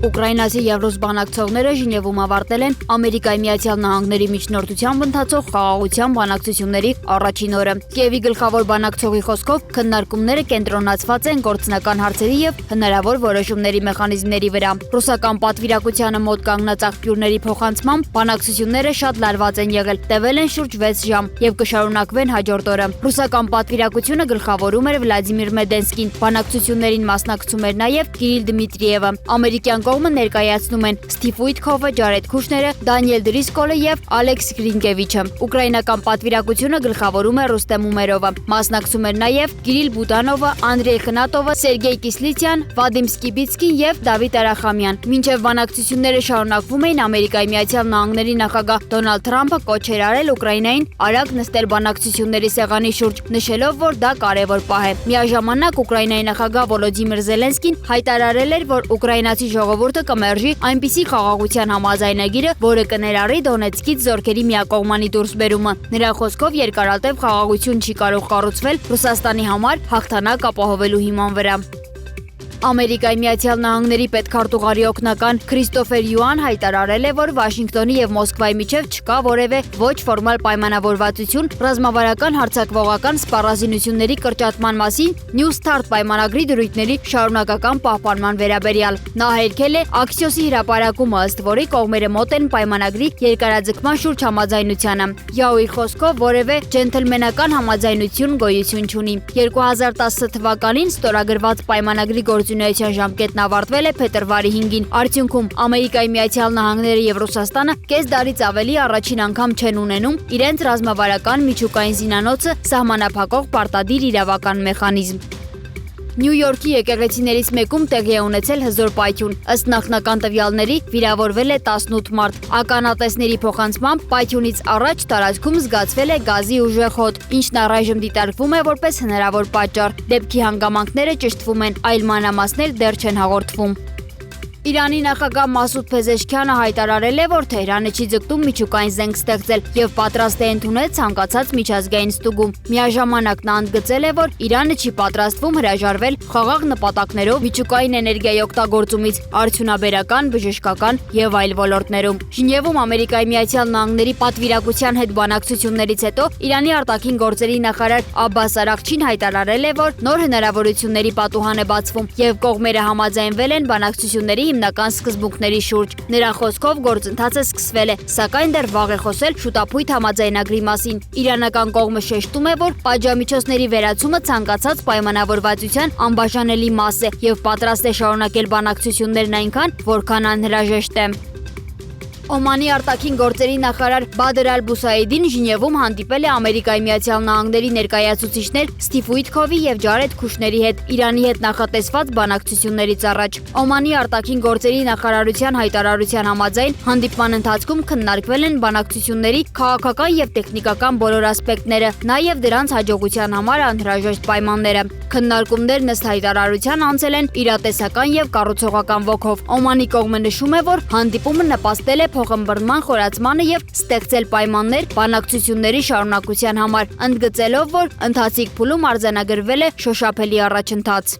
Ուկրաինացի Եվրոս բանակցողները Ժնևում ավարտել են Ամերիկայի Միացյալ Նահանգների միջնորդությամբ ընթացող խաղաղության բանակցությունների առաջին օրը։ Կիևի գլխավոր բանակցողի խոսքով քննարկումները կենտրոնացված են գործնական հարցերի եւ հնարավոր որոշումների մեխանիզմների վրա։ Ռուսական պատվիրակությանը մոտ կանգնած աղբյուրների փոխանցմամբ բանակցությունները շատ լարված են եղել, տևել են շուրջ 6 ժամ եւ կշարունակվեն հաջորդ օրը։ Ռուսական պատվիրակությունը գլխավորում էր Վլադիմիր Մեդենսկին, բանակցություններին մասնակցում էր նաեւ Կիրիլ Դմիտրիևը։ Ամերիկյան կողմը ներկայացնում են Սթիվ Ուիթքոֆը, Ջարեդ Քուշները, Դանիել Դրիսկոլը եւ Ալեքս Գրինկևիչը։ Ուկրաինական պատվիրակությունը գլխավորում է Ռուստեմ Ումերովը։ Մասնակցում էր նաեւ Կիրիլ Բուտանովը, Անդրեյ Խնատովը, Սերգեյ Կիսլիցյան, Վադիմ Սկիբիցկին եւ Դավիթ Արախամյան։ Մինչեւ բանակցությունները շարունակվում էին, Ամերիկայի Միացյալ Նահանգների նախագահ Դոնալդ Թրամփը կոչ էր արել Ուկրաինային արագ նստել բանակցությունների սեղանի շուրջ, նշելով, որ դա կարևոր պահ է։ Միաժամանակ Ուկրաինայի նախագահ Վոլոդիմիր Զելենսկին հայտարարել էր, որ ուկրաինացի ժողովուրդը կմերժի այնպիսի խաղաղության համաձայնագիրը, որը կներառի Դոնեցկից զորքերի միակողմանի դուրսբերումը։ Նրա խոսքով երկարատև խաղաղություն չի կարող կառուցվել Ռուսաստանի համար հաղթանակ ապահովելու հիման վրա։ Ամերիկայի Միացյալ Նահանգների պետքարտուղարի օգնական Քրիստոֆեր Յուան հայտարարել է, որ Վաշինգտոնի եւ Մոսկվայի միջև չկա որևէ ոչ ֆորմալ պայմանավորվածություն ռազմավարական հարձակվողական սպառազինությունների կրճատման մասին New Start պայմանագրի դրույթների շարունակական պահպանման վերաբերյալ։ Նա հերքել է Աքսիոսի հրապարակումը, ըստ որի կողմերը մոտ են պայմանագրի երկարաձգման շուրջ համաձայնությանը։ Յաուի խոսքով որևէ ջենթլմենական համաձայնություն գոյություն չունի։ 2010 թվականին ստորագրված պայմանագրի գործունեության ժամկետն ավարտվել է փետրվարի 5-ին։ Արդյունքում Ամերիկայի Միացյալ Նահանգները եւ Ռուսաստանը կես դարից ավելի առաջին անգամ չեն ունենում իրենց ռազմավարական միջուկային զինանոցը սահմանափակող պարտադիր իրավական մեխանիզմ։ Նյու Յորքի եկեղեցիներից մեկում տեղի է ունեցել հզոր պայթյուն։ Ըստ նախնական տվյալների վիրավորվել է 18 մարդ։ Ականատեսների փոխանցմամբ պայթյունից առաջ տարածքում զգացվել է գազի ուժեղ հոտ, ինչն առայժմ դիտարկվում է որպես հնարավոր պատճառ։ Դեպքի հանգամանքները ճշտվում են, այլ մանրամասներ դեռ չեն հաղորդվում։ Իրանի նախագահ Մասուդ Փեզեշքյանը հայտարարել է, որ Թեհրանը չի ձգտում միջուկային զենք ստեղծել եւ պատրաստ է ընդունել ցանկացած միջազգային ստուգում։ Միաժամանակ նա ընդգծել է, որ Իրանը չի պատրաստվում հրաժարվել խաղաղ նպատակներով միջուկային էներգիայի օգտագործումից արդյունաբերական, բժշկական եւ այլ ոլորտներում։ Ժնևում Ամերիկայի Միացյալ Նահանգների պատվիրակության հետ բանակցություններից հետո Իրանի արտաքին գործերի նախարար Աբբաս Արաղչին հայտարարել է, որ նոր հնարավորությունների պատուհան է բացվում եւ կողմերը համաձայնվել են բանակցությունների հիմնական սկզբունքների շուրջ։ Նրա խոսքով գործընթացը սկսվել է, սակայն դեռ վաղ է խոսել շուտապույտ համաձայնագրի մասին։ Իրանական կողմը շեշտում է, որ պատժամիջոցների վերացումը ցանկացած պայմանավորվածության անբաժանելի մաս է եւ պատրաստ է շարունակել բանակցություններն այնքան, որքան անհրաժեշտ է։ Օմանի արտաքին գործերի նախարար Բադր Ալ-Բուսայեդին Ժնևում հանդիպել է Ամերիկայի Միացյալ Նահանգների ներկայացուցիչներ Սթիվ Ուիթքովի եւ Ջարեդ Քուշների հետ Իրանի հետ նախատեսված բանակցություններից առաջ։ Օմանի արտաքին գործերի նախարարության հայտարարության համաձայն հանդիպման ընթացքում քննարկվել են բանակցությունների քաղաքական եւ տեխնիկական բոլոր ասպեկտները, նաեւ դրանց հաջողության համար անհրաժեշտ պայմանները։ Քննարկումներն ըստ հայտարարության անցել են իրատեսական եւ կառուցողական ոգով։ Օմանի կողմը նշում է, որ հանդիպումը նպաստել է փոխըմբռնման խորացմանը եւ ստեղծել պայմաններ բանակցությունների շարունակության համար, ընդգծելով, որ ընթացիկ փուլում արձանագրվել է շոշափելի առաջընթաց։